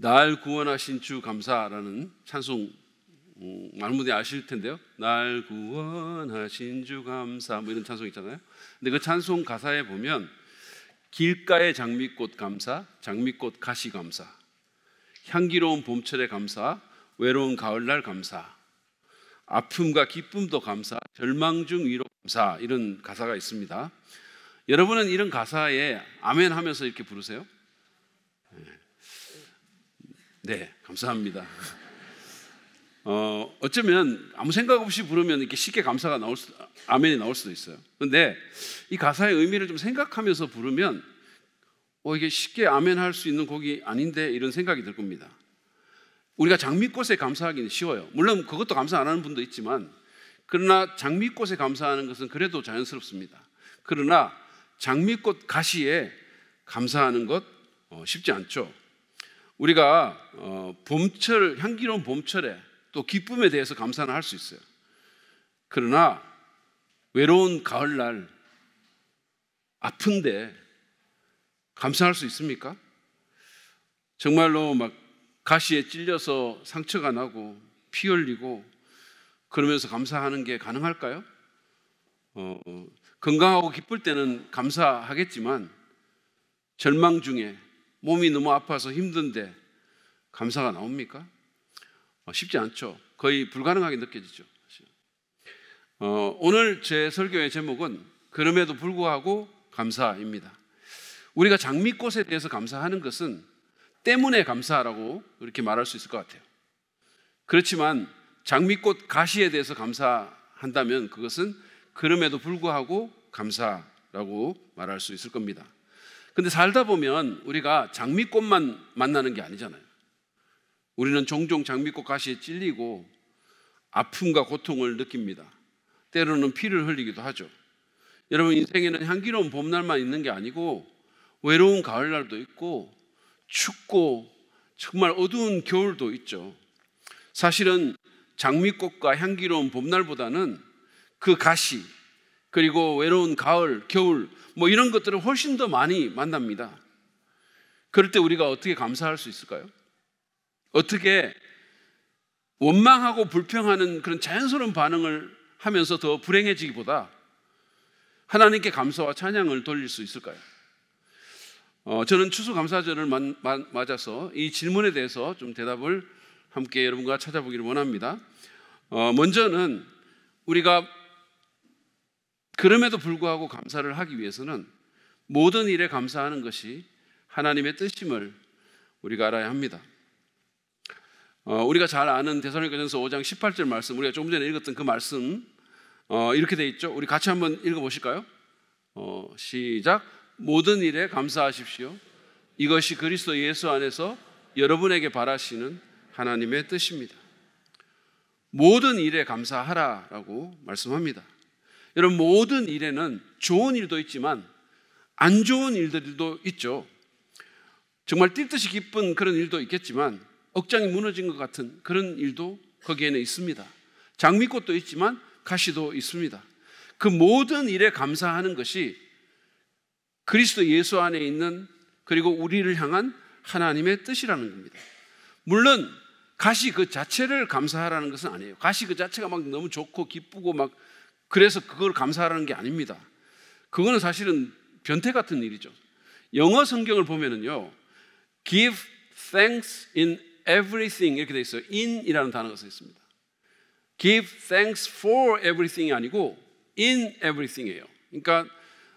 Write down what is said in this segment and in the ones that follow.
날 구원하신 주 감사라는 찬송 많은 분들이 아실 텐데요. 날 구원하신 주 감사 뭐 이런 찬송 있잖아요. 근데 그 찬송 가사에 보면 길가의 장미꽃 감사, 장미꽃 가시 감사, 향기로운 봄철의 감사, 외로운 가을날 감사, 아픔과 기쁨도 감사, 절망 중 위로 감사 이런 가사가 있습니다. 여러분은 이런 가사에 아멘 하면서 이렇게 부르세요? 네, 감사합니다. 어쩌면 아무 생각 없이 부르면 이렇게 쉽게 감사가 아멘이 나올 수도 있어요. 그런데 이 가사의 의미를 좀 생각하면서 부르면 이게 쉽게 아멘 할 수 있는 곡이 아닌데 이런 생각이 들 겁니다. 우리가 장미꽃에 감사하기는 쉬워요. 물론 그것도 감사 안 하는 분도 있지만, 그러나 장미꽃에 감사하는 것은 그래도 자연스럽습니다. 그러나 장미꽃 가시에 감사하는 것 쉽지 않죠. 우리가 봄철, 향기로운 봄철에 또 기쁨에 대해서 감사는 할 수 있어요. 그러나 외로운 가을날 아픈데 감사할 수 있습니까? 정말로 막 가시에 찔려서 상처가 나고 피 흘리고 그러면서 감사하는 게 가능할까요? 건강하고 기쁠 때는 감사하겠지만 절망 중에 몸이 너무 아파서 힘든데 감사가 나옵니까? 쉽지 않죠. 거의 불가능하게 느껴지죠. 오늘 제 설교의 제목은 그럼에도 불구하고 감사입니다. 우리가 장미꽃에 대해서 감사하는 것은 때문에 감사라고 이렇게 말할 수 있을 것 같아요. 그렇지만 장미꽃 가시에 대해서 감사한다면 그것은 그럼에도 불구하고 감사라고 말할 수 있을 겁니다. 근데 살다 보면 우리가 장미꽃만 만나는 게 아니잖아요. 우리는 종종 장미꽃 가시에 찔리고 아픔과 고통을 느낍니다. 때로는 피를 흘리기도 하죠. 여러분, 인생에는 향기로운 봄날만 있는 게 아니고 외로운 가을날도 있고 춥고 정말 어두운 겨울도 있죠. 사실은 장미꽃과 향기로운 봄날보다는 그 가시, 그리고 외로운 가을, 겨울 뭐 이런 것들을 훨씬 더 많이 만납니다. 그럴 때 우리가 어떻게 감사할 수 있을까요? 어떻게 원망하고 불평하는 그런 자연스러운 반응을 하면서 더 불행해지기보다 하나님께 감사와 찬양을 돌릴 수 있을까요? 저는 추수감사절을 맞아서 이 질문에 대해서 좀 대답을 함께 여러분과 찾아보기를 원합니다. 먼저는 우리가 그럼에도 불구하고 감사를 하기 위해서는 모든 일에 감사하는 것이 하나님의 뜻임을 우리가 알아야 합니다. 우리가 잘 아는 데살로니가전서 5장 18절 말씀, 우리가 조금 전에 읽었던 그 말씀 이렇게 돼 있죠. 우리 같이 한번 읽어보실까요? 시작. 모든 일에 감사하십시오. 이것이 그리스도 예수 안에서 여러분에게 바라시는 하나님의 뜻입니다. 모든 일에 감사하라라고 말씀합니다. 여러분, 모든 일에는 좋은 일도 있지만 안 좋은 일들도 있죠. 정말 뛸 듯이 기쁜 그런 일도 있겠지만 억장이 무너진 것 같은 그런 일도 거기에는 있습니다. 장미꽃도 있지만 가시도 있습니다. 그 모든 일에 감사하는 것이 그리스도 예수 안에 있는, 그리고 우리를 향한 하나님의 뜻이라는 겁니다. 물론 가시 그 자체를 감사하라는 것은 아니에요. 가시 그 자체가 막 너무 좋고 기쁘고 막 그래서 그걸 감사하라는 게 아닙니다. 그거는 사실은 변태 같은 일이죠. 영어 성경을 보면은요, give thanks in everything 이렇게 돼 있어요. in이라는 단어가 써 있습니다. give thanks for everything이 아니고 in everything이에요. 그러니까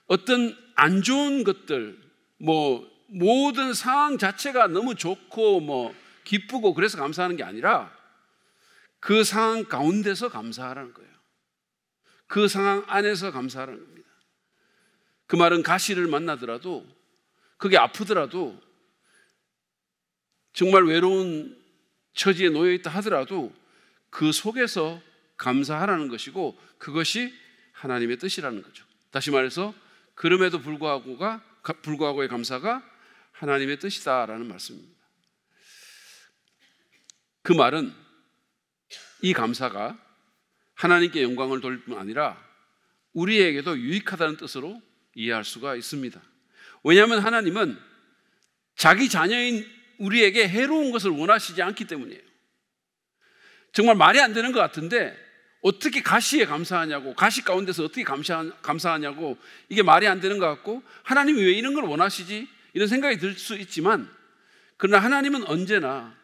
어떤 안 좋은 것들, 뭐 모든 상황 자체가 너무 좋고 뭐 기쁘고 그래서 감사하는 게 아니라 그 상황 가운데서 감사하라는 거예요. 그 상황 안에서 감사하라는 겁니다. 그 말은 가시를 만나더라도, 그게 아프더라도, 정말 외로운 처지에 놓여 있다 하더라도 그 속에서 감사하라는 것이고 그것이 하나님의 뜻이라는 거죠. 다시 말해서 그럼에도 불구하고의 감사가 하나님의 뜻이다라는 말씀입니다. 그 말은 이 감사가 하나님께 영광을 돌릴 뿐 아니라 우리에게도 유익하다는 뜻으로 이해할 수가 있습니다. 왜냐하면 하나님은 자기 자녀인 우리에게 해로운 것을 원하시지 않기 때문이에요. 정말 말이 안 되는 것 같은데 어떻게 가시에 감사하냐고, 가시 가운데서 어떻게 감사하냐고, 이게 말이 안 되는 것 같고, 하나님이 왜 이런 걸 원하시지? 이런 생각이 들 수 있지만, 그러나 하나님은 언제나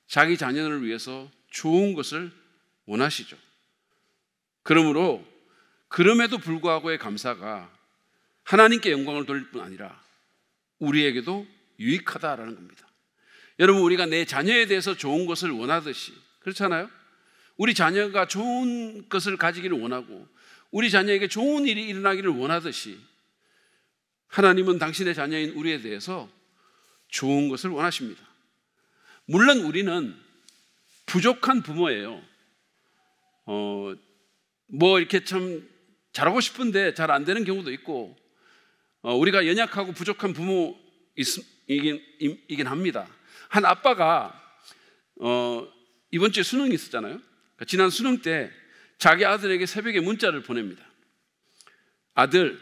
자기 자녀를 위해서 좋은 것을 원하시죠. 그러므로 그럼에도 불구하고의 감사가 하나님께 영광을 돌릴 뿐 아니라 우리에게도 유익하다라는 겁니다. 여러분, 우리가 내 자녀에 대해서 좋은 것을 원하듯이, 그렇잖아요? 우리 자녀가 좋은 것을 가지기를 원하고 우리 자녀에게 좋은 일이 일어나기를 원하듯이 하나님은 당신의 자녀인 우리에 대해서 좋은 것을 원하십니다. 물론 우리는 부족한 부모예요. 뭐 이렇게 참 잘하고 싶은데 잘 안 되는 경우도 있고, 우리가 연약하고 부족한 부모이긴 합니다. 한 아빠가 이번 주에 수능이 있었잖아요. 지난 수능 때 자기 아들에게 새벽에 문자를 보냅니다. 아들,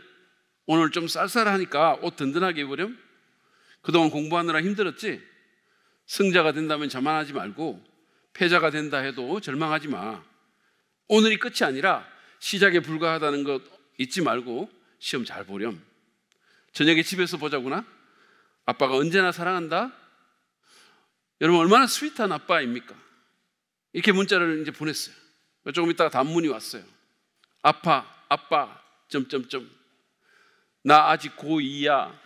오늘 좀 쌀쌀하니까 옷 든든하게 입으렴. 그동안 공부하느라 힘들었지? 승자가 된다면 자만하지 말고 패자가 된다 해도 절망하지 마. 오늘이 끝이 아니라 시작에 불과하다는 것 잊지 말고 시험 잘 보렴. 저녁에 집에서 보자구나. 아빠가 언제나 사랑한다. 여러분, 얼마나 스윗한 아빠입니까? 이렇게 문자를 이제 보냈어요. 조금 있다가 단문이 왔어요. 아빠, 나 아직 고2야.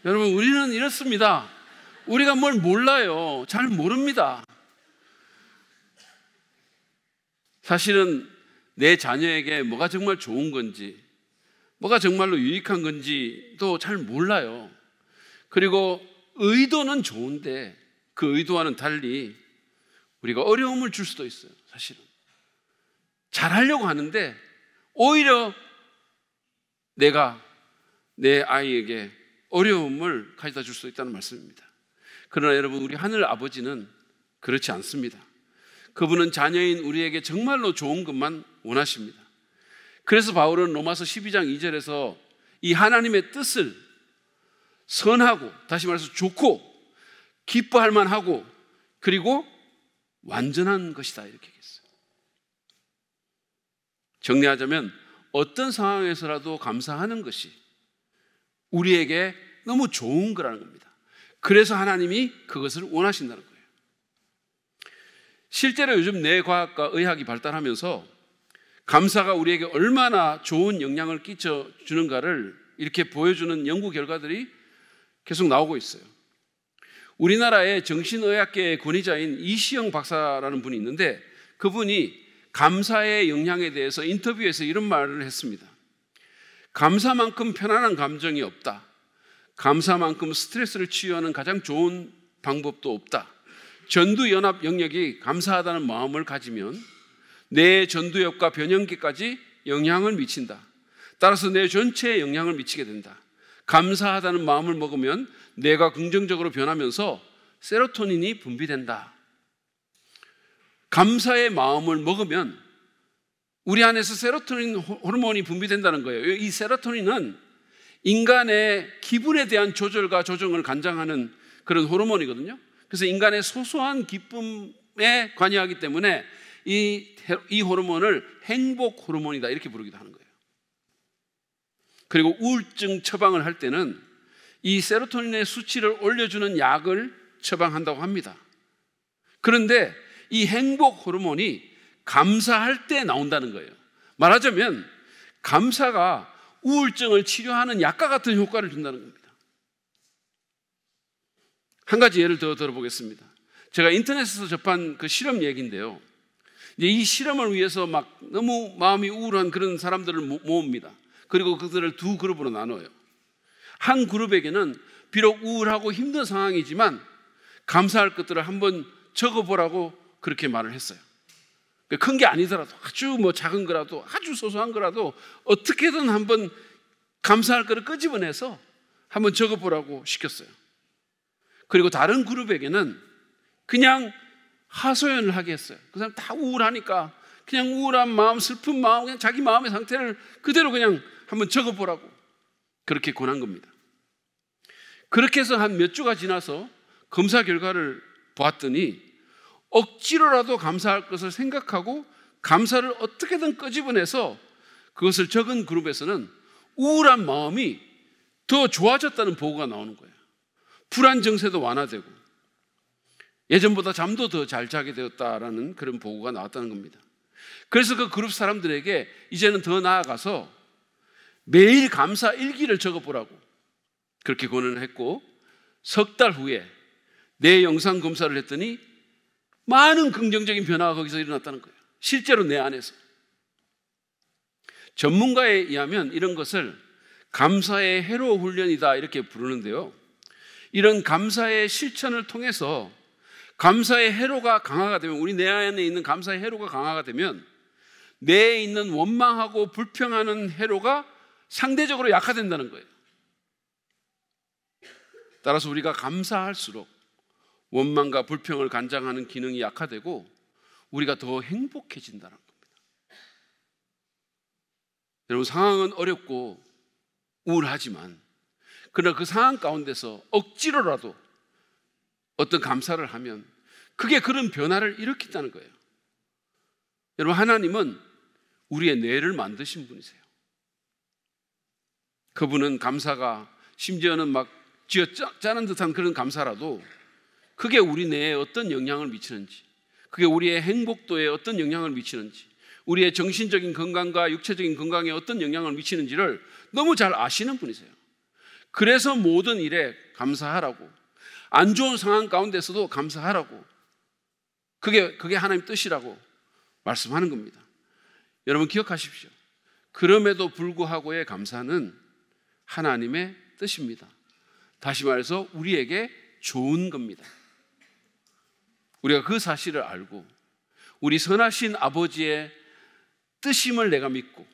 여러분, 우리는 이렇습니다. 우리가 뭘 몰라요. 잘 모릅니다. 사실은 내 자녀에게 뭐가 정말 좋은 건지, 뭐가 정말로 유익한 건지도 잘 몰라요. 그리고 의도는 좋은데 그 의도와는 달리 우리가 어려움을 줄 수도 있어요. 사실은 잘하려고 하는데 오히려 내가 내 아이에게 어려움을 가져다 줄 수 있다는 말씀입니다. 그러나 여러분, 우리 하늘 아버지는 그렇지 않습니다. 그분은 자녀인 우리에게 정말로 좋은 것만 원하십니다. 그래서 바울은 로마서 12장 2절에서 이 하나님의 뜻을 선하고, 다시 말해서 좋고 기뻐할 만하고 그리고 완전한 것이다, 이렇게 얘기했어요. 정리하자면 어떤 상황에서라도 감사하는 것이 우리에게 너무 좋은 거라는 겁니다. 그래서 하나님이 그것을 원하신다는 거예요. 실제로 요즘 뇌과학과 의학이 발달하면서 감사가 우리에게 얼마나 좋은 영향을 끼쳐주는가를 이렇게 보여주는 연구 결과들이 계속 나오고 있어요. 우리나라의 정신의학계의 권위자인 이시영 박사라는 분이 있는데, 그분이 감사의 영향에 대해서 인터뷰에서 이런 말을 했습니다. 감사만큼 편안한 감정이 없다. 감사만큼 스트레스를 치유하는 가장 좋은 방법도 없다. 전두연합 영역이 감사하다는 마음을 가지면 내 전두엽과 변형계까지 영향을 미친다. 따라서 내 전체에 영향을 미치게 된다. 감사하다는 마음을 먹으면 뇌가 긍정적으로 변하면서 세로토닌이 분비된다. 감사의 마음을 먹으면 우리 안에서 세로토닌 호르몬이 분비된다는 거예요. 이 세로토닌은 인간의 기분에 대한 조절과 조정을 관장하는 그런 호르몬이거든요. 그래서 인간의 소소한 기쁨에 관여하기 때문에 이 호르몬을 행복 호르몬이다, 이렇게 부르기도 하는 거예요. 그리고 우울증 처방을 할 때는 이 세로토닌의 수치를 올려주는 약을 처방한다고 합니다. 그런데 이 행복 호르몬이 감사할 때 나온다는 거예요. 말하자면 감사가 우울증을 치료하는 약과 같은 효과를 준다는 겁니다. 한 가지 예를 더 들어보겠습니다. 제가 인터넷에서 접한 그 실험 얘기인데요. 이제 이 실험을 위해서 막 너무 마음이 우울한 그런 사람들을 모읍니다. 그리고 그들을 두 그룹으로 나눠요. 한 그룹에게는 비록 우울하고 힘든 상황이지만 감사할 것들을 한번 적어보라고 그렇게 말을 했어요. 큰 게 아니더라도, 아주 작은 거라도, 아주 소소한 거라도 어떻게든 한번 감사할 거를 끄집어내서 한번 적어보라고 시켰어요. 그리고 다른 그룹에게는 그냥 하소연을 하게 했어요. 그 사람 다 우울하니까 그냥 우울한 마음, 슬픈 마음, 그냥 자기 마음의 상태를 그대로 그냥 한번 적어보라고. 그렇게 권한 겁니다. 그렇게 해서 한 몇 주가 지나서 검사 결과를 보았더니 억지로라도 감사할 것을 생각하고 감사를 어떻게든 끄집어내서 그것을 적은 그룹에서는 우울한 마음이 더 좋아졌다는 보고가 나오는 거예요. 불안 증세도 완화되고 예전보다 잠도 더 잘 자게 되었다라는 그런 보고가 나왔다는 겁니다. 그래서 그 그룹 사람들에게 이제는 더 나아가서 매일 감사 일기를 적어보라고 그렇게 권유를 했고, 석 달 후에 내 영상 검사를 했더니 많은 긍정적인 변화가 거기서 일어났다는 거예요. 실제로 내 안에서. 전문가에 의하면 이런 것을 감사의 회로 훈련이다 이렇게 부르는데요, 이런 감사의 실천을 통해서 감사의 회로가 강화가 되면, 우리 내 안에 있는 감사의 회로가 강화가 되면 내에 있는 원망하고 불평하는 회로가 상대적으로 약화된다는 거예요. 따라서 우리가 감사할수록 원망과 불평을 관장하는 기능이 약화되고 우리가 더 행복해진다는 겁니다. 여러분, 상황은 어렵고 우울하지만 그러나 그 상황 가운데서 억지로라도 어떤 감사를 하면 그게 그런 변화를 일으킨다는 거예요. 여러분, 하나님은 우리의 뇌를 만드신 분이세요. 그분은 감사가 심지어는 막 쥐어짜는 듯한 그런 감사라도 그게 우리 뇌에 어떤 영향을 미치는지, 그게 우리의 행복도에 어떤 영향을 미치는지, 우리의 정신적인 건강과 육체적인 건강에 어떤 영향을 미치는지를 너무 잘 아시는 분이세요. 그래서 모든 일에 감사하라고, 안 좋은 상황 가운데서도 감사하라고, 그게 하나님 뜻이라고 말씀하는 겁니다. 여러분 기억하십시오. 그럼에도 불구하고의 감사는 하나님의 뜻입니다. 다시 말해서 우리에게 좋은 겁니다. 우리가 그 사실을 알고 우리 선하신 아버지의 뜻임을 내가 믿고,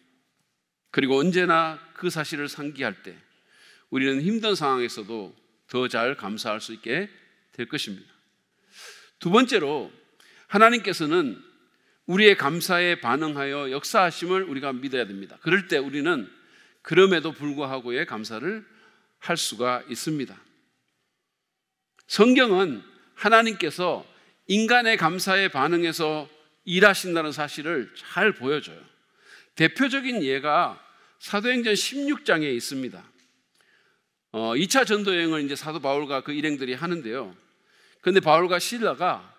그리고 언제나 그 사실을 상기할 때 우리는 힘든 상황에서도 더 잘 감사할 수 있게 될 것입니다. 두 번째로, 하나님께서는 우리의 감사에 반응하여 역사하심을 우리가 믿어야 됩니다. 그럴 때 우리는 그럼에도 불구하고의 감사를 할 수가 있습니다. 성경은 하나님께서 인간의 감사에 반응해서 일하신다는 사실을 잘 보여줘요. 대표적인 예가 사도행전 16장에 있습니다. 2차 전도여행을 이제 사도 바울과 그 일행들이 하는데요, 그런데 바울과 실라가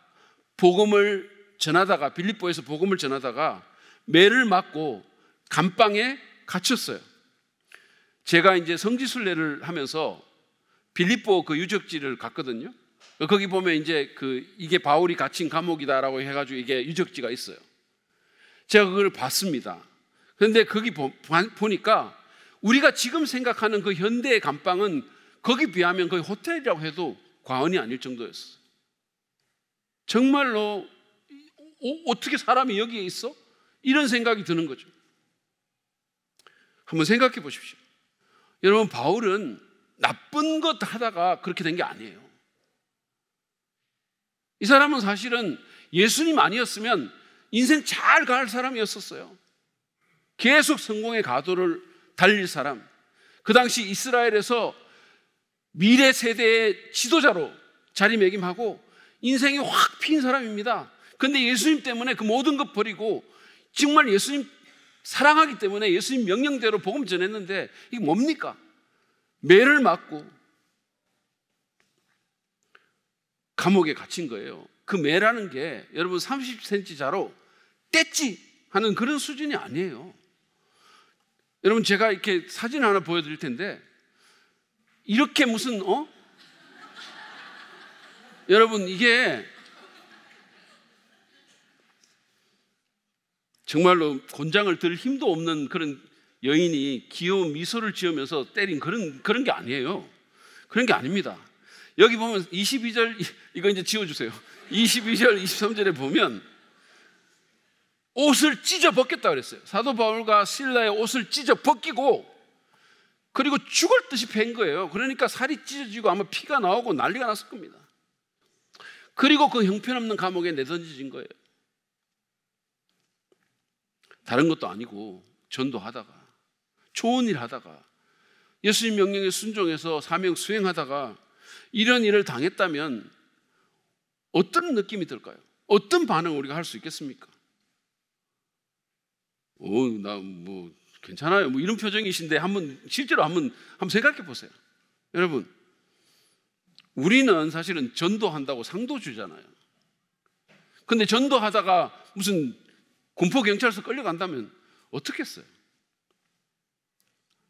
복음을 전하다가, 빌립보에서 복음을 전하다가 매를 맞고 감방에 갇혔어요. 제가 이제 성지순례를 하면서 빌립보 그 유적지를 갔거든요. 거기 보면 이제 이게 바울이 갇힌 감옥이다라고 해가지고 이게 유적지가 있어요. 제가 그걸 봤습니다. 그런데 거기 보니까 우리가 지금 생각하는 그 현대의 감방은 거기 비하면 거의 호텔이라고 해도 과언이 아닐 정도였어요. 정말로 어떻게 사람이 여기에 있어? 이런 생각이 드는 거죠. 한번 생각해 보십시오. 여러분, 바울은 나쁜 것 하다가 그렇게 된 게 아니에요. 이 사람은 사실은 예수님 아니었으면 인생 잘 갈 사람이었었어요. 계속 성공의 가도를 달릴 사람, 그 당시 이스라엘에서 미래 세대의 지도자로 자리매김하고 인생이 확 핀 사람입니다. 그런데 예수님 때문에 그 모든 것 버리고 정말 예수님 사랑하기 때문에 예수님 명령대로 복음 전했는데 이게 뭡니까? 매를 맞고 감옥에 갇힌 거예요. 그 매라는 게 여러분 30cm 자로 뗐지 하는 그런 수준이 아니에요. 여러분, 제가 이렇게 사진 하나 보여드릴 텐데, 이렇게 무슨 여러분, 이게 정말로 곤장을 들 힘도 없는 그런 여인이 귀여운 미소를 지으면서 때린 그런 게 아니에요. 그런 게 아닙니다. 여기 보면 22절, 이거 이제 지워주세요. 22절, 23절에 보면 옷을 찢어 벗겼다 그랬어요. 사도 바울과 실라의 옷을 찢어 벗기고, 그리고 죽을 듯이 팬 거예요. 그러니까 살이 찢어지고 아마 피가 나오고 난리가 났을 겁니다. 그리고 그 형편없는 감옥에 내던져진 거예요. 다른 것도 아니고 전도하다가, 좋은 일 하다가 예수님 명령에 순종해서 사명 수행하다가 이런 일을 당했다면 어떤 느낌이 들까요? 어떤 반응을 우리가 할 수 있겠습니까? 나 뭐 괜찮아요. 뭐 이런 표정이신데 실제로 한번 생각해 보세요. 여러분, 우리는 사실은 전도한다고 상도 주잖아요. 근데 전도하다가 무슨 군포경찰서 끌려간다면 어떻겠어요?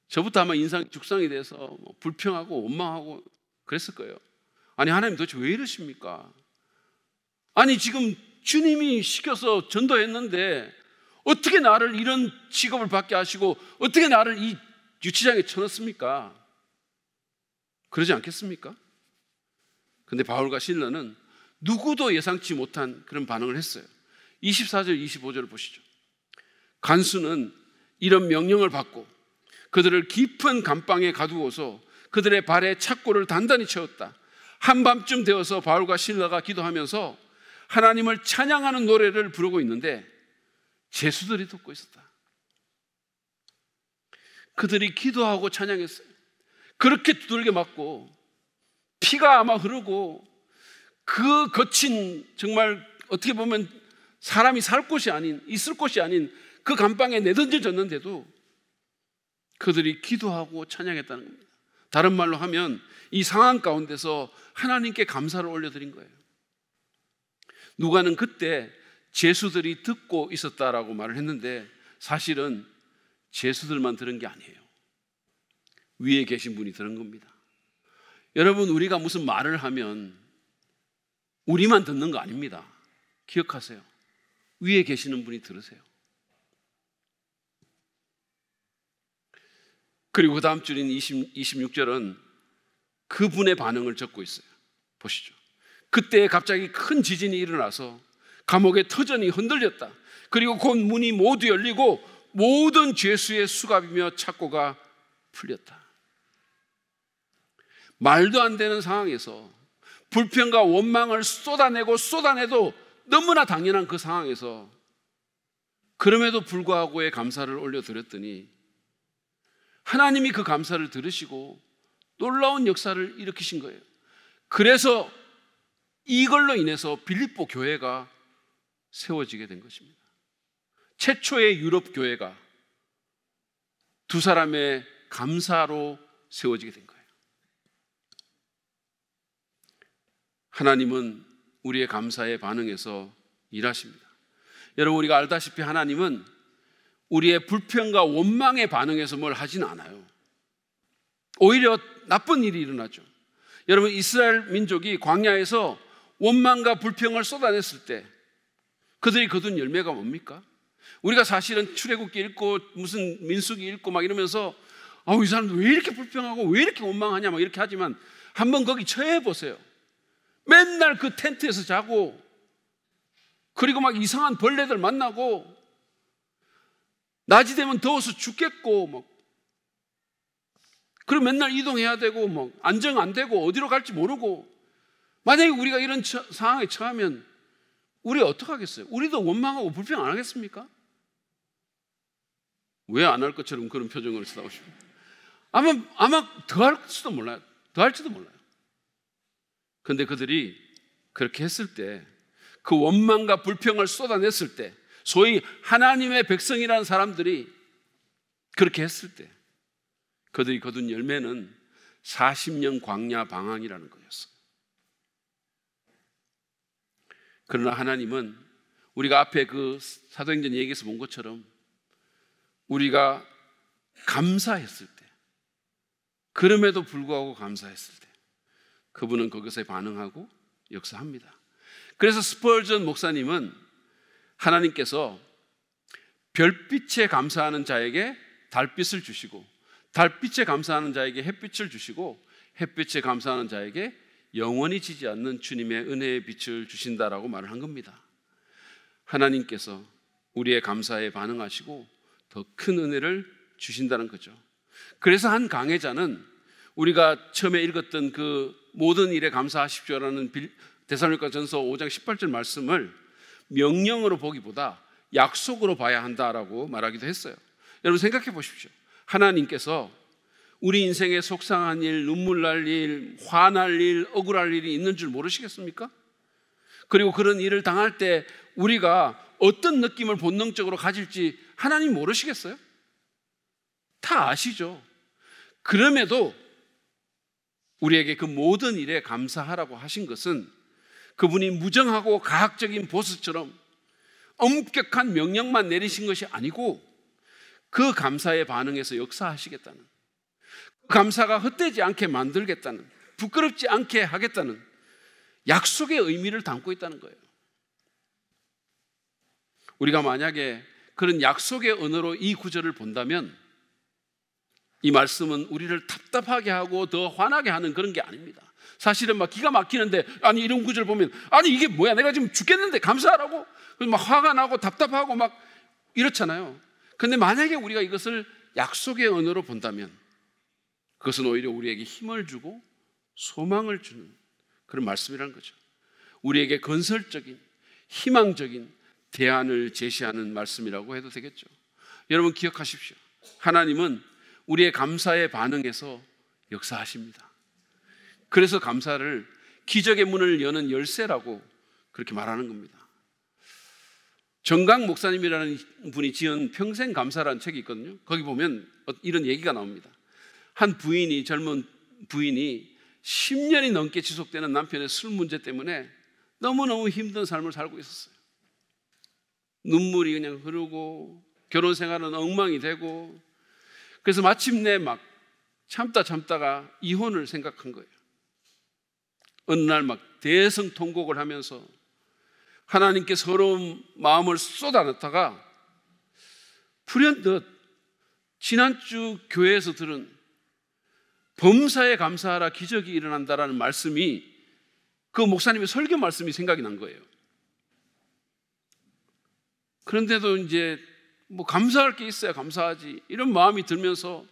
저부터 아마 인상이 죽상이 돼서 불평하고 원망하고 그랬을 거예요. 아니, 하나님 도대체 왜 이러십니까? 아니, 지금 주님이 시켜서 전도했는데 어떻게 나를 이런 직업을 받게 하시고 어떻게 나를 이 유치장에 쳐넣습니까? 그러지 않겠습니까? 근데 바울과 실라는 누구도 예상치 못한 그런 반응을 했어요. 24절, 25절을 보시죠. 간수는 이런 명령을 받고 그들을 깊은 감방에 가두어서 그들의 발에 착고를 단단히 채웠다. 한밤쯤 되어서 바울과 실라가 기도하면서 하나님을 찬양하는 노래를 부르고 있는데 죄수들이 듣고 있었다. 그들이 기도하고 찬양했어요. 그렇게 두들겨 맞고 피가 아마 흐르고 그 거친, 정말 어떻게 보면 사람이 살 곳이 아닌, 있을 곳이 아닌 그 감방에 내던져졌는데도 그들이 기도하고 찬양했다는 겁니다. 다른 말로 하면 이 상황 가운데서 하나님께 감사를 올려드린 거예요. 누가는 그때 죄수들이 듣고 있었다라고 말을 했는데 사실은 죄수들만 들은 게 아니에요. 위에 계신 분이 들은 겁니다. 여러분, 우리가 무슨 말을 하면 우리만 듣는 거 아닙니다. 기억하세요. 위에 계시는 분이 들으세요. 그리고 그 다음 줄인 26절은 그분의 반응을 적고 있어요. 보시죠. 그때 갑자기 큰 지진이 일어나서 감옥의 터전이 흔들렸다. 그리고 곧 문이 모두 열리고 모든 죄수의 수갑이며 착고가 풀렸다. 말도 안 되는 상황에서 불평과 원망을 쏟아내도 너무나 당연한 그 상황에서 그럼에도 불구하고의 감사를 올려드렸더니 하나님이 그 감사를 들으시고 놀라운 역사를 일으키신 거예요. 그래서 이걸로 인해서 빌립보 교회가 세워지게 된 것입니다. 최초의 유럽 교회가 두 사람의 감사로 세워지게 된 거예요. 하나님은 우리의 감사에 반응해서 일하십니다. 여러분, 우리가 알다시피 하나님은 우리의 불평과 원망에 반응해서 뭘 하진 않아요. 오히려 나쁜 일이 일어나죠. 여러분, 이스라엘 민족이 광야에서 원망과 불평을 쏟아냈을 때 그들이 거둔 열매가 뭡니까? 우리가 사실은 출애굽기 읽고 무슨 민수기 읽고 막 이러면서 이 사람들 왜 이렇게 불평하고 왜 이렇게 원망하냐 막 이렇게 하지만 한번 거기 처해 보세요. 맨날 그 텐트에서 자고 그리고 막 이상한 벌레들 만나고 낮이 되면 더워서 죽겠고 막 그리고 맨날 이동해야 되고 뭐 안정 안 되고 어디로 갈지 모르고 만약에 우리가 이런 상황에 처하면 우리 어떻게 하겠어요? 우리도 원망하고 불평 안 하겠습니까? 왜 안 할 것처럼 그런 표정을 써오십니까? 아마 더 할지도 몰라요. 그런데 그들이 그렇게 했을 때, 그 원망과 불평을 쏟아냈을 때, 소위 하나님의 백성이라는 사람들이 그렇게 했을 때 그들이 거둔 열매는 40년 광야 방황이라는 거였어요. 그러나 하나님은 우리가 앞에 그 사도행전 얘기에서 본 것처럼 우리가 감사했을 때, 그럼에도 불구하고 감사했을 때 그분은 그것에 반응하고 역사합니다. 그래서 스펄전 목사님은 하나님께서 별빛에 감사하는 자에게 달빛을 주시고 달빛에 감사하는 자에게 햇빛을 주시고 햇빛에 감사하는 자에게 영원히 지지 않는 주님의 은혜의 빛을 주신다라고 말을 한 겁니다. 하나님께서 우리의 감사에 반응하시고 더 큰 은혜를 주신다는 거죠. 그래서 한 강해자는 우리가 처음에 읽었던 그 모든 일에 감사하십시오라는 데살로니가전서 5장 18절 말씀을 명령으로 보기보다 약속으로 봐야 한다라고 말하기도 했어요. 여러분 생각해 보십시오. 하나님께서 우리 인생에 속상한 일, 눈물 날 일, 화날 일, 억울할 일이 있는 줄 모르시겠습니까? 그리고 그런 일을 당할 때 우리가 어떤 느낌을 본능적으로 가질지 하나님 모르시겠어요? 다 아시죠? 그럼에도 우리에게 그 모든 일에 감사하라고 하신 것은 그분이 무정하고 가학적인 보스처럼 엄격한 명령만 내리신 것이 아니고 그 감사에 반응해서 역사하시겠다는, 그 감사가 헛되지 않게 만들겠다는, 부끄럽지 않게 하겠다는 약속의 의미를 담고 있다는 거예요. 우리가 만약에 그런 약속의 언어로 이 구절을 본다면 이 말씀은 우리를 답답하게 하고 더 화나게 하는 그런 게 아닙니다. 사실은 막 기가 막히는데, 아니 이런 구절 보면 아니 이게 뭐야, 내가 지금 죽겠는데 감사하라고? 막 화가 나고 답답하고 막 이렇잖아요. 근데 만약에 우리가 이것을 약속의 언어로 본다면 그것은 오히려 우리에게 힘을 주고 소망을 주는 그런 말씀이라는 거죠. 우리에게 건설적인, 희망적인 대안을 제시하는 말씀이라고 해도 되겠죠. 여러분 기억하십시오. 하나님은 우리의 감사에 반응해서 역사하십니다. 그래서 감사를 기적의 문을 여는 열쇠라고 그렇게 말하는 겁니다. 정강 목사님이라는 분이 지은 평생 감사라는 책이 있거든요. 거기 보면 이런 얘기가 나옵니다. 한 부인이, 젊은 부인이 10년이 넘게 지속되는 남편의 술 문제 때문에 너무너무 힘든 삶을 살고 있었어요. 눈물이 그냥 흐르고 결혼 생활은 엉망이 되고, 그래서 마침내 막 참다가 이혼을 생각한 거예요. 어느 날 막 대성통곡을 하면서 하나님께 서러운 마음을 쏟아냈다가 불현듯 지난주 교회에서 들은 범사에 감사하라 기적이 일어난다라는 말씀이, 그 목사님의 설교 말씀이 생각이 난 거예요. 그런데도 이제 뭐 감사할 게 있어야 감사하지, 이런 마음이 들면서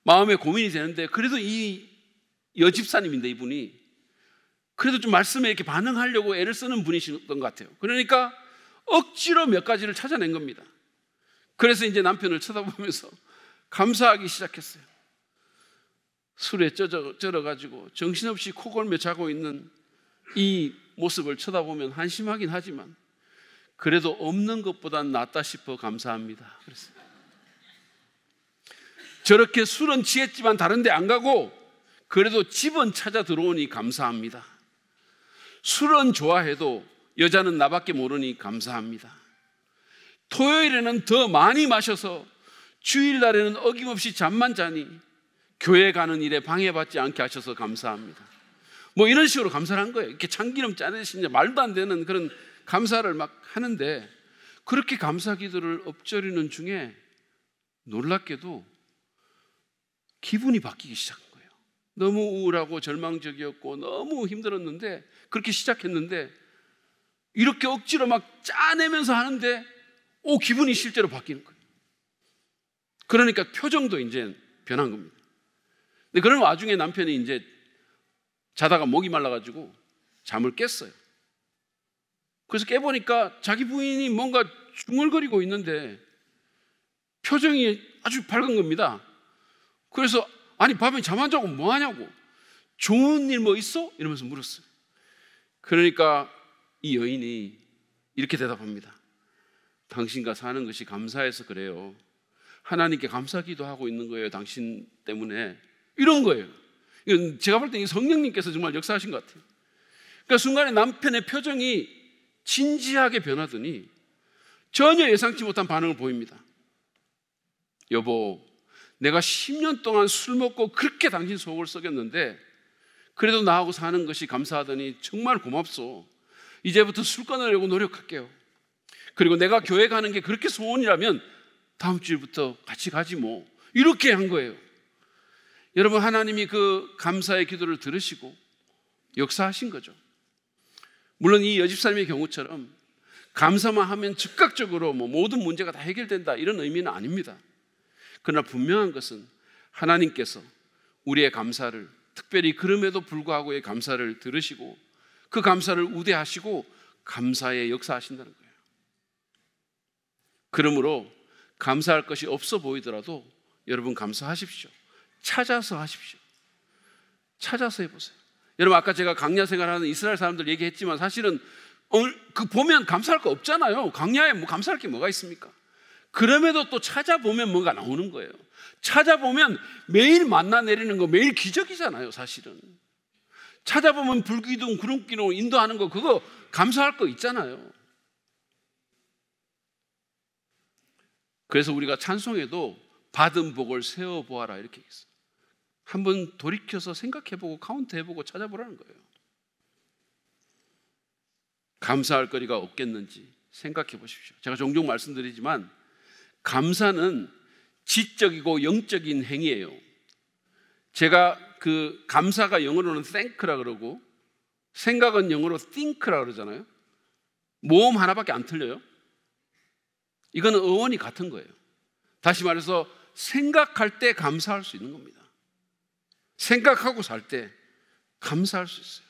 마음에 고민이 되는데, 그래도 이 여집사님인데 이분이 그래도 좀 말씀에 이렇게 반응하려고 애를 쓰는 분이셨던 것 같아요. 그러니까 억지로 몇 가지를 찾아낸 겁니다. 그래서 이제 남편을 쳐다보면서 감사하기 시작했어요. 술에 쩔어가지고 정신없이 코골며 자고 있는 이 모습을 쳐다보면 한심하긴 하지만 그래도 없는 것보단 낫다 싶어 감사합니다. 그랬어요. 저렇게 술은 취했지만 다른 데 안 가고 그래도 집은 찾아 들어오니 감사합니다. 술은 좋아해도 여자는 나밖에 모르니 감사합니다. 토요일에는 더 많이 마셔서 주일날에는 어김없이 잠만 자니 교회 가는 일에 방해받지 않게 하셔서 감사합니다. 뭐 이런 식으로 감사를 한 거예요. 이렇게 참기름 짜내시냐 말도 안 되는 그런 감사를 막 하는데, 그렇게 감사 기도를 엎저리는 중에 놀랍게도 기분이 바뀌기 시작한 거예요. 너무 우울하고 절망적이었고 너무 힘들었는데, 그렇게 시작했는데 이렇게 억지로 막 짜내면서 하는데 기분이 실제로 바뀌는 거예요. 그러니까 표정도 이제 변한 겁니다. 근데 그런 와중에 남편이 이제 자다가 목이 말라가지고 잠을 깼어요. 그래서 깨보니까 자기 부인이 뭔가 중얼거리고 있는데 표정이 아주 밝은 겁니다. 그래서 아니 밤에 잠 안 자고 뭐 하냐고, 좋은 일 뭐 있어? 이러면서 물었어요. 그러니까 이 여인이 이렇게 대답합니다. 당신과 사는 것이 감사해서 그래요. 하나님께 감사기도 하고 있는 거예요, 당신 때문에. 이런 거예요. 이건 제가 볼 때 성령님께서 정말 역사하신 것 같아요. 그러니까 순간에 남편의 표정이 진지하게 변하더니 전혀 예상치 못한 반응을 보입니다. 여보, 내가 10년 동안 술 먹고 그렇게 당신 속을 썩였는데 그래도 나하고 사는 것이 감사하더니 정말 고맙소. 이제부터 술 끊으려고 노력할게요. 그리고 내가 교회 가는 게 그렇게 소원이라면 다음 주일부터 같이 가지 뭐. 이렇게 한 거예요. 여러분, 하나님이 그 감사의 기도를 들으시고 역사하신 거죠. 물론 이 여집사님의 경우처럼 감사만 하면 즉각적으로 모든 문제가 다 해결된다, 이런 의미는 아닙니다. 그러나 분명한 것은 하나님께서 우리의 감사를, 특별히 그럼에도 불구하고의 감사를 들으시고 그 감사를 우대하시고 감사에 역사하신다는 거예요. 그러므로 감사할 것이 없어 보이더라도 여러분 감사하십시오. 찾아서 하십시오. 찾아서 해보세요. 여러분, 아까 제가 광야 생활하는 이스라엘 사람들 얘기했지만 사실은 오늘 그 보면 감사할 거 없잖아요. 광야에 뭐 감사할 게 뭐가 있습니까? 그럼에도 또 찾아보면 뭔가 나오는 거예요. 찾아보면 매일 만나 내리는 거 매일 기적이잖아요, 사실은. 찾아보면 불기둥, 구름기둥 인도하는 거 그거 감사할 거 있잖아요. 그래서 우리가 찬송에도 받은 복을 세어보아라 이렇게 했어요. 한번 돌이켜서 생각해보고 카운트해보고 찾아보라는 거예요. 감사할 거리가 없겠는지 생각해 보십시오. 제가 종종 말씀드리지만 감사는 지적이고 영적인 행위예요. 제가 그 감사가 영어로는 thank라 그러고 생각은 영어로 think라 그러잖아요. 모음 하나밖에 안 틀려요. 이거는 어원이 같은 거예요. 다시 말해서 생각할 때 감사할 수 있는 겁니다. 생각하고 살 때 감사할 수 있어요.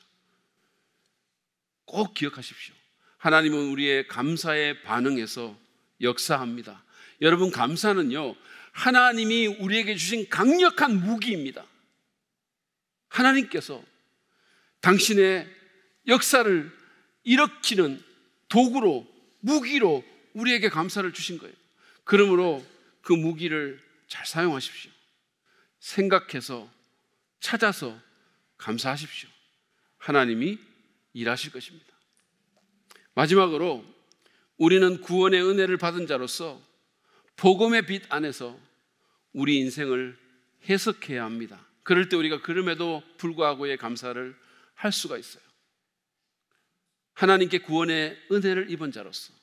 꼭 기억하십시오. 하나님은 우리의 감사에 반응해서 역사합니다. 여러분, 감사는요, 하나님이 우리에게 주신 강력한 무기입니다. 하나님께서 당신의 역사를 일으키는 도구로, 무기로 우리에게 감사를 주신 거예요. 그러므로 그 무기를 잘 사용하십시오. 생각해서 찾아서 감사하십시오. 하나님이 일하실 것입니다. 마지막으로 우리는 구원의 은혜를 받은 자로서 복음의 빛 안에서 우리 인생을 해석해야 합니다. 그럴 때 우리가 그럼에도 불구하고의 감사를 할 수가 있어요. 하나님께 구원의 은혜를 입은 자로서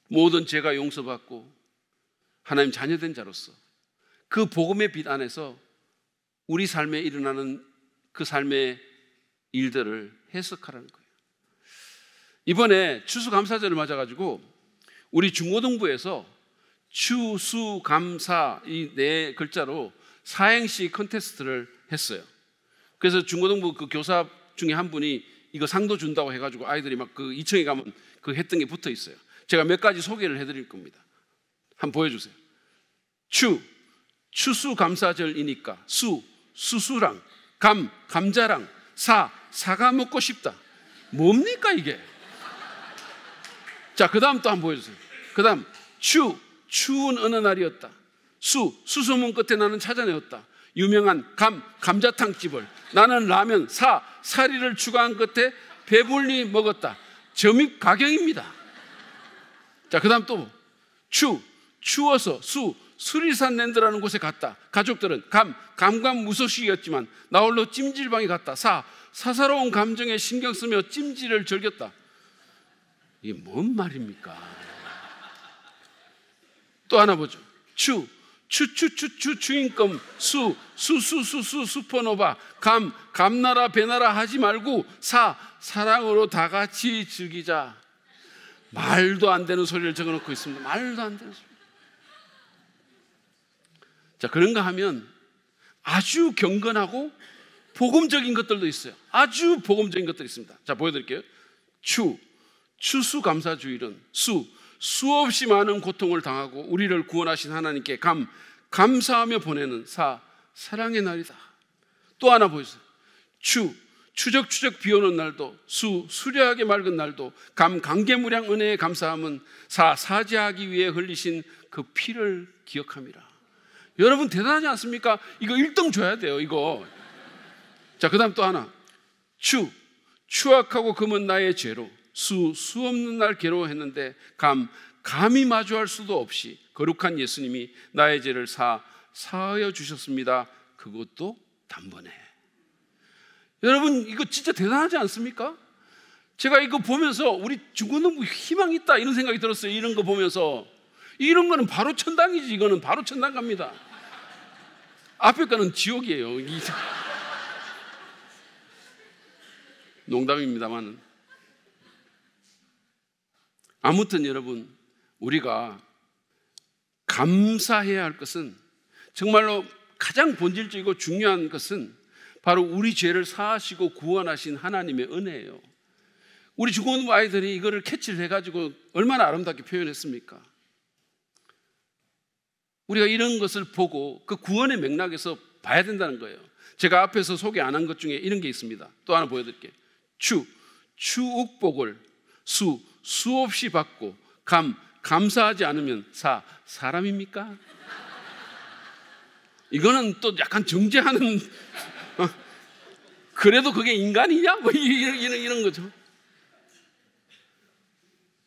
모든 죄가 용서받고 하나님 자녀된 자로서 그 복음의 빛 안에서 우리 삶에 일어나는 그 삶의 일들을 해석하라는 거예요. 이번에 추수감사절을 맞아가지고 우리 중고등부에서 추수감사 이 네 글자로 사행시 컨테스트를 했어요. 그래서 중고등부 그 교사 중에 한 분이 이거 상도 준다고 해가지고 아이들이 막 그 2층에 가면 그 했던 게 붙어 있어요. 제가 몇 가지 소개를 해드릴 겁니다. 한번 보여주세요. 추수감사절이니까 수수랑 감자랑 사과 먹고 싶다. 뭡니까 이게? 자, 그 다음 또 한번 보여주세요. 그 다음 추운 어느 날이었다. 수소문 끝에 나는 찾아내었다. 유명한 감자탕집을 나는 라면 사리를 추가한 끝에 배불리 먹었다. 점입 가경입니다. 자, 그 다음 또 추워서 수리산 랜드라는 곳에 갔다. 가족들은 감감무소식이었지만 나홀로 찜질방에 갔다. 사사로운 감정에 신경 쓰며 찜질을 즐겼다. 이게 뭔 말입니까? 또 하나 보죠. 주인껌 슈퍼노바 감나라 배나라 하지 말고 사랑으로 다 같이 즐기자. 말도 안 되는 소리를 적어놓고 있습니다. 말도 안 되는 소리. 자, 그런가 하면 아주 경건하고 복음적인 것들도 있어요. 아주 복음적인 것들이 있습니다. 자, 보여드릴게요. 추수감사주일은 수없이 많은 고통을 당하고 우리를 구원하신 하나님께 감사하며 보내는 사랑의 날이다. 또 하나 보여주세요. 추적추적 비오는 날도 수려하게 맑은 날도 강개무량 은혜에 감사함은 사죄하기 위해 흘리신 그 피를 기억함이라. 여러분 대단하지 않습니까? 이거 1등 줘야 돼요, 이거. 자, 그 다음 또 하나. 추악하고 금은 나의 죄로 수없는 날 괴로워했는데 감히 마주할 수도 없이 거룩한 예수님이 나의 죄를 사하여 주셨습니다. 그것도 단번에. 여러분 이거 진짜 대단하지 않습니까? 제가 이거 보면서 우리 중고등부 희망 있다 이런 생각이 들었어요. 이런 거 보면서. 이런 거는 바로 천당이지. 이거는 바로 천당 갑니다. 앞에 거는 지옥이에요. 농담입니다만. 아무튼 여러분, 우리가 감사해야 할 것은, 정말로 가장 본질적이고 중요한 것은 바로 우리 죄를 사하시고 구원하신 하나님의 은혜예요. 우리 중고등부 아이들이 이거를 캐치를 해가지고 얼마나 아름답게 표현했습니까? 우리가 이런 것을 보고 그 구원의 맥락에서 봐야 된다는 거예요. 제가 앞에서 소개 안 한 것 중에 이런 게 있습니다. 또 하나 보여드릴게요. 추욱복을 수없이 받고 감사하지 않으면 사람입니까? 이거는 또 약간 정죄하는 그래도 그게 인간이냐? 뭐 이런 거죠.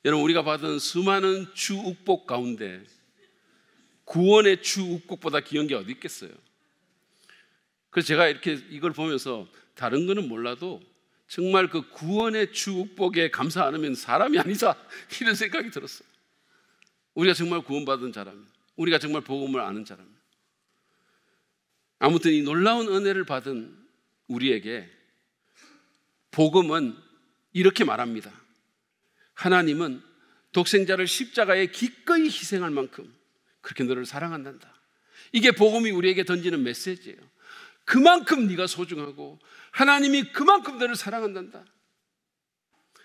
여러분, 우리가 받은 수많은 추욱복 가운데 구원의 추욱복보다 귀한 게 어디 있겠어요? 그래서 제가 이렇게 이걸 보면서 다른 거는 몰라도 정말 그 구원의 추욱복에 감사 안 하면 사람이 아니다, 이런 생각이 들었어요. 우리가 정말 구원받은 자라면, 우리가 정말 복음을 아는 자라면, 아무튼 이 놀라운 은혜를 받은 우리에게 복음은 이렇게 말합니다. 하나님은 독생자를 십자가에 기꺼이 희생할 만큼 그렇게 너를 사랑한단다. 이게 복음이 우리에게 던지는 메시지예요. 그만큼 네가 소중하고 하나님이 그만큼 너를 사랑한단다.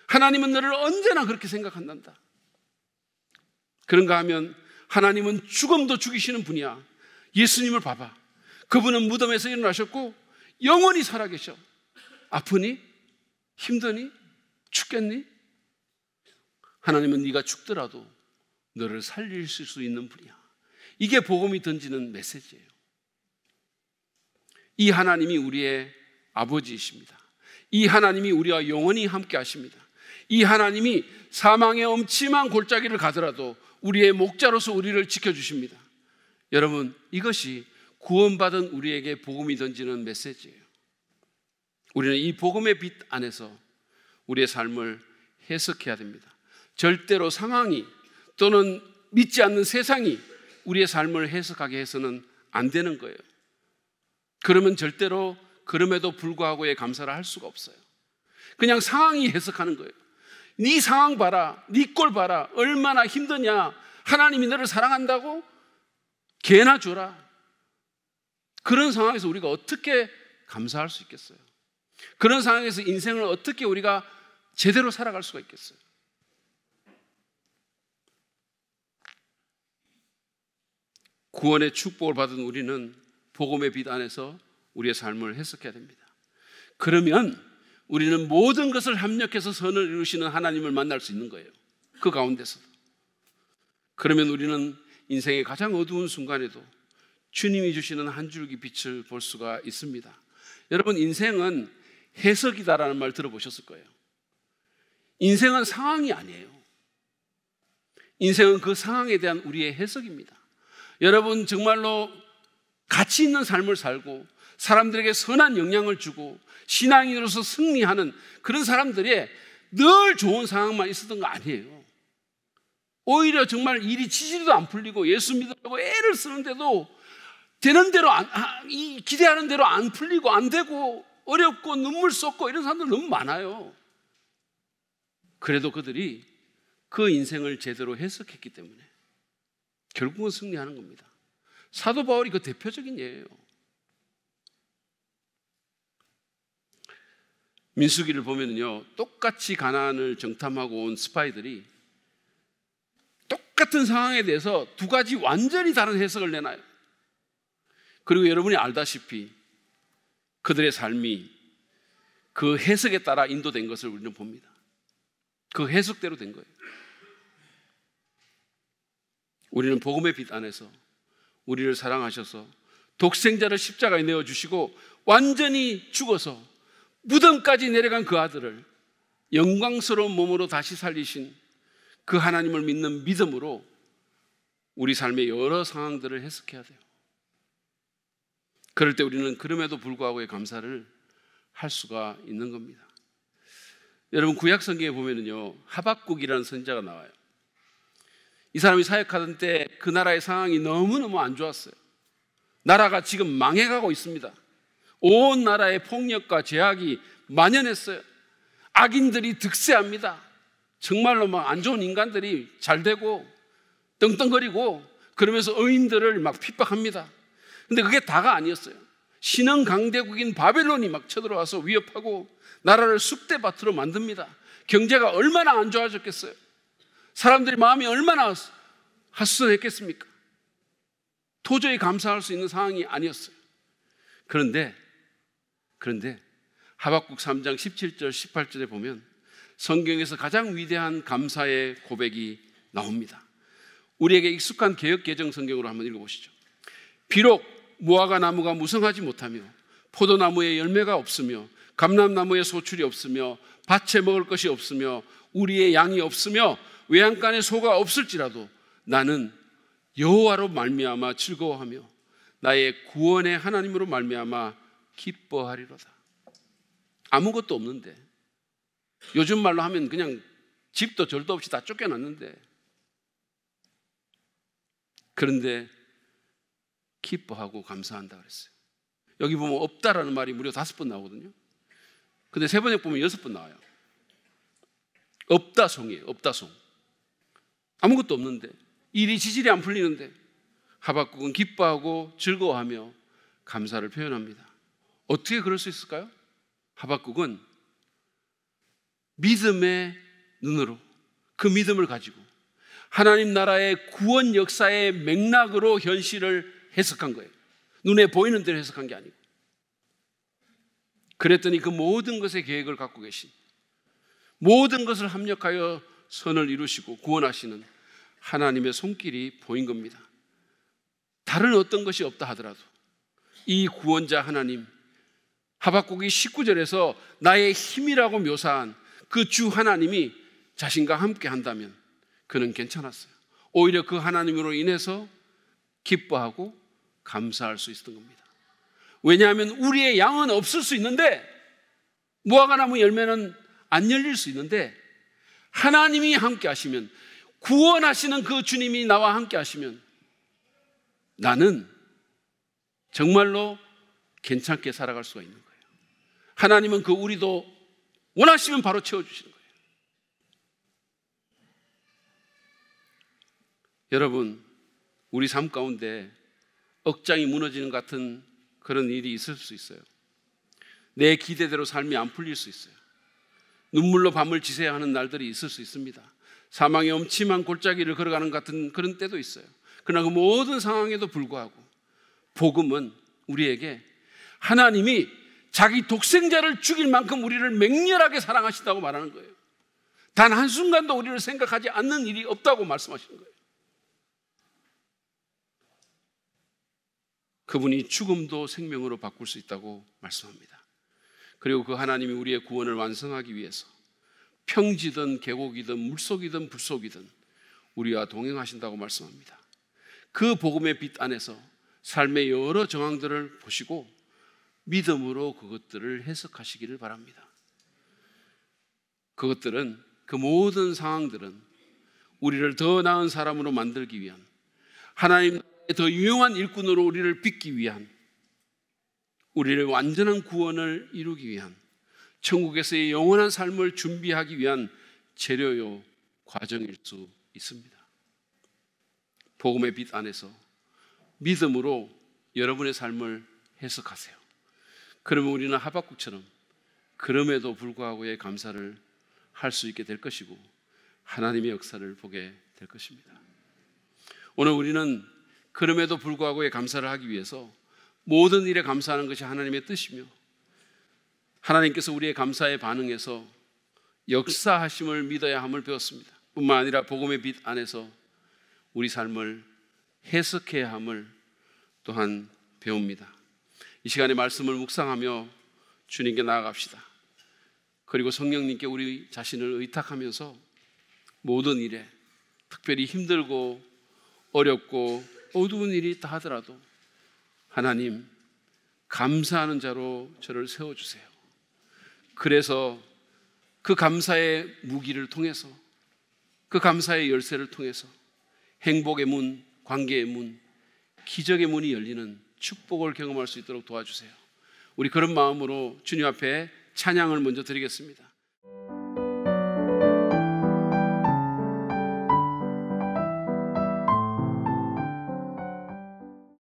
하나님은 너를 언제나 그렇게 생각한단다. 그런가 하면 하나님은 죽음도 죽이시는 분이야. 예수님을 봐봐. 그분은 무덤에서 일어나셨고 영원히 살아계셔. 아프니? 힘드니? 죽겠니? 하나님은 네가 죽더라도 너를 살릴 수 있는 분이야. 이게 복음이 던지는 메시지예요. 이 하나님이 우리의 아버지이십니다. 이 하나님이 우리와 영원히 함께 하십니다. 이 하나님이 사망의 엄침한 골짜기를 가더라도 우리의 목자로서 우리를 지켜주십니다. 여러분, 이것이 구원받은 우리에게 복음이 던지는 메시지예요. 우리는 이 복음의 빛 안에서 우리의 삶을 해석해야 됩니다. 절대로 상황이 또는 믿지 않는 세상이 우리의 삶을 해석하게 해서는 안 되는 거예요. 그러면 절대로 그럼에도 불구하고의 감사를 할 수가 없어요. 그냥 상황이 해석하는 거예요. 네 상황 봐라, 네 꼴 봐라, 얼마나 힘드냐, 하나님이 너를 사랑한다고? 개나 줘라. 그런 상황에서 우리가 어떻게 감사할 수 있겠어요? 그런 상황에서 인생을 어떻게 우리가 제대로 살아갈 수가 있겠어요? 구원의 축복을 받은 우리는 복음의 빛 안에서 우리의 삶을 해석해야 됩니다. 그러면 우리는 모든 것을 합력해서 선을 이루시는 하나님을 만날 수 있는 거예요. 그 가운데서도. 그러면 우리는 인생의 가장 어두운 순간에도 주님이 주시는 한 줄기 빛을 볼 수가 있습니다. 여러분, 인생은 해석이다라는 말 들어보셨을 거예요. 인생은 상황이 아니에요. 인생은 그 상황에 대한 우리의 해석입니다. 여러분, 정말로 가치 있는 삶을 살고 사람들에게 선한 영향을 주고 신앙인으로서 승리하는 그런 사람들이 늘 좋은 상황만 있었던 거 아니에요. 오히려 정말 일이 지지도 안 풀리고 예수 믿으라고 애를 쓰는데도 되는 대로 기대하는 대로 안 풀리고 안 되고 어렵고 눈물 쏟고 이런 사람들 너무 많아요. 그래도 그들이 그 인생을 제대로 해석했기 때문에 결국은 승리하는 겁니다. 사도 바울이 그 대표적인 예예요. 민수기를 보면요, 똑같이 가나안을 정탐하고 온 스파이들이 똑같은 상황에 대해서 두 가지 완전히 다른 해석을 내놔요. 그리고 여러분이 알다시피 그들의 삶이 그 해석에 따라 인도된 것을 우리는 봅니다. 그 해석대로 된 거예요. 우리는 복음의 빛 안에서 우리를 사랑하셔서 독생자를 십자가에 내어주시고 완전히 죽어서 무덤까지 내려간 그 아들을 영광스러운 몸으로 다시 살리신 그 하나님을 믿는 믿음으로 우리 삶의 여러 상황들을 해석해야 돼요. 그럴 때 우리는 그럼에도 불구하고의 감사를 할 수가 있는 겁니다. 여러분, 구약 성경에 보면은요, 하박국이라는 선지자가 나와요. 이 사람이 사역하던 때 그 나라의 상황이 너무너무 안 좋았어요. 나라가 지금 망해가고 있습니다. 온 나라에 폭력과 제약이 만연했어요. 악인들이 득세합니다. 정말로 막 안 좋은 인간들이 잘 되고 떵떵거리고 그러면서 의인들을 막 핍박합니다. 근데 그게 다가 아니었어요. 신흥 강대국인 바벨론이 막 쳐들어와서 위협하고 나라를 쑥대밭으로 만듭니다. 경제가 얼마나 안 좋아졌겠어요. 사람들이 마음이 얼마나 하수선했겠습니까? 도저히 감사할 수 있는 상황이 아니었어요. 그런데 하박국 3장 17절 18절에 보면 성경에서 가장 위대한 감사의 고백이 나옵니다. 우리에게 익숙한 개역 개정 성경으로 한번 읽어보시죠. 비록 무화과 나무가 무성하지 못하며 포도나무에 열매가 없으며 감람나무에 소출이 없으며 밭에 먹을 것이 없으며 우리의 양이 없으며 외양간에 소가 없을지라도 나는 여호와로 말미암아 즐거워하며 나의 구원의 하나님으로 말미암아 기뻐하리로다. 아무것도 없는데, 요즘 말로 하면 그냥 집도 절도 없이 다 쫓겨났는데, 그런데 기뻐하고 감사한다 그랬어요. 여기 보면 없다라는 말이 무려 5번 나오거든요. 근데 세 번역 보면 6번 나와요. 없다송이에요. 없다송. 아무것도 없는데, 일이 지질이 안 풀리는데 하박국은 기뻐하고 즐거워하며 감사를 표현합니다. 어떻게 그럴 수 있을까요? 하박국은 믿음의 눈으로, 그 믿음을 가지고 하나님 나라의 구원 역사의 맥락으로 현실을 해석한 거예요. 눈에 보이는 대로 해석한 게 아니고. 그랬더니 그 모든 것의 계획을 갖고 계신, 모든 것을 합력하여 선을 이루시고 구원하시는 하나님의 손길이 보인 겁니다. 다른 어떤 것이 없다 하더라도 이 구원자 하나님, 하박국이 19절에서 나의 힘이라고 묘사한 그 주 하나님이 자신과 함께 한다면 그는 괜찮았어요. 오히려 그 하나님으로 인해서 기뻐하고 감사할 수 있었던 겁니다. 왜냐하면 우리의 양은 없을 수 있는데, 무화과나무 열매는 안 열릴 수 있는데, 하나님이 함께 하시면, 구원하시는 그 주님이 나와 함께 하시면 나는 정말로 괜찮게 살아갈 수가 있는 거예요. 하나님은 그 우리도 원하시면 바로 채워주시는 거예요. 여러분, 우리 삶 가운데 억장이 무너지는 같은 그런 일이 있을 수 있어요. 내 기대대로 삶이 안 풀릴 수 있어요. 눈물로 밤을 지새야 하는 날들이 있을 수 있습니다. 사망의 엄침한 골짜기를 걸어가는 같은 그런 때도 있어요. 그러나 그 모든 상황에도 불구하고 복음은 우리에게 하나님이 자기 독생자를 죽일 만큼 우리를 맹렬하게 사랑하신다고 말하는 거예요. 단 한순간도 우리를 생각하지 않는 일이 없다고 말씀하시는 거예요. 그분이 죽음도 생명으로 바꿀 수 있다고 말씀합니다. 그리고 그 하나님이 우리의 구원을 완성하기 위해서 평지든 계곡이든 물속이든 불속이든 우리와 동행하신다고 말씀합니다. 그 복음의 빛 안에서 삶의 여러 정황들을 보시고 믿음으로 그것들을 해석하시기를 바랍니다. 그것들은, 그 모든 상황들은 우리를 더 나은 사람으로 만들기 위한, 하나님의 더 유용한 일꾼으로 우리를 빚기 위한, 우리를 완전한 구원을 이루기 위한, 천국에서의 영원한 삶을 준비하기 위한 재료요 과정일 수 있습니다. 복음의 빛 안에서 믿음으로 여러분의 삶을 해석하세요. 그러면 우리는 하박국처럼 그럼에도 불구하고의 감사를 할 수 있게 될 것이고 하나님의 역사를 보게 될 것입니다. 오늘 우리는 그럼에도 불구하고의 감사를 하기 위해서 모든 일에 감사하는 것이 하나님의 뜻이며, 하나님께서 우리의 감사에 반응해서 역사하심을 믿어야 함을 배웠습니다. 뿐만 아니라 복음의 빛 안에서 우리 삶을 해석해야 함을 또한 배웁니다. 이 시간에 말씀을 묵상하며 주님께 나아갑시다. 그리고 성령님께 우리 자신을 의탁하면서 모든 일에, 특별히 힘들고 어렵고 어두운 일이 있다 하더라도 하나님, 감사하는 자로 저를 세워주세요. 그래서 그 감사의 무기를 통해서, 그 감사의 열쇠를 통해서 행복의 문, 관계의 문, 기적의 문이 열리는 축복을 경험할 수 있도록 도와주세요. 우리 그런 마음으로 주님 앞에 찬양을 먼저 드리겠습니다.